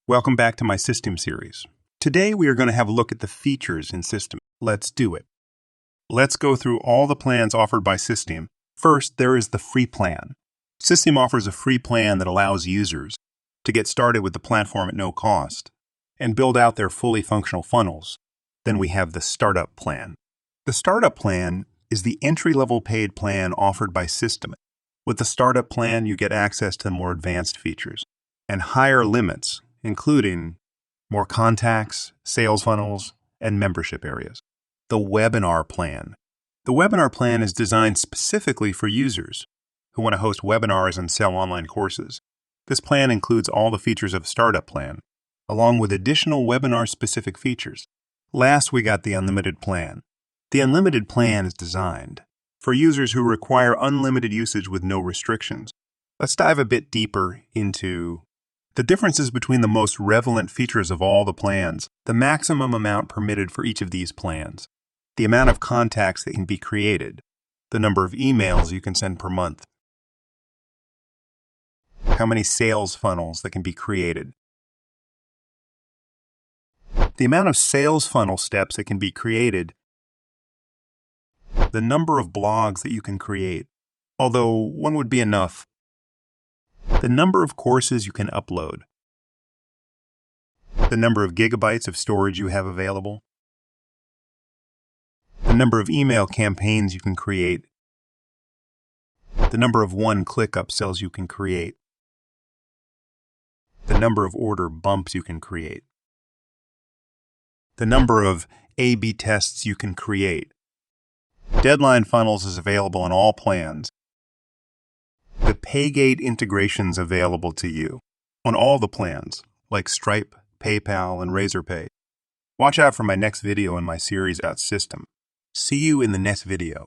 Welcome back to my System series. Today we are going to have a look at the features in System. Let's do it. Let's go through all the plans offered by System. First, there is the free plan. System offers a free plan that allows users to get started with the platform at no cost and build out their fully functional funnels. Then we have the Startup plan. The Startup plan is the entry-level paid plan offered by System. With the Startup plan, you get access to more advanced features and higher limits, including more contacts, sales funnels, and membership areas. The Webinar plan. The Webinar plan is designed specifically for users who want to host webinars and sell online courses. This plan includes all the features of a Startup plan, along with additional webinar-specific features. Last, we got the Unlimited plan. The Unlimited plan is designed for users who require unlimited usage with no restrictions. Let's dive a bit deeper into the differences between the most relevant features of all the plans, the maximum amount permitted for each of these plans, the amount of contacts that can be created, the number of emails you can send per month, how many sales funnels that can be created, the amount of sales funnel steps that can be created, the number of blogs that you can create, although one would be enough, the number of courses you can upload, the number of gigabytes of storage you have available, the number of email campaigns you can create, the number of one-click upsells you can create, the number of order bumps you can create, the number of A/B tests you can create. Deadline funnels is available on all plans. The Paygate integrations available to you on all the plans, like Stripe, PayPal, and Razorpay. Watch out for my next video in my series about System. See you in the next video.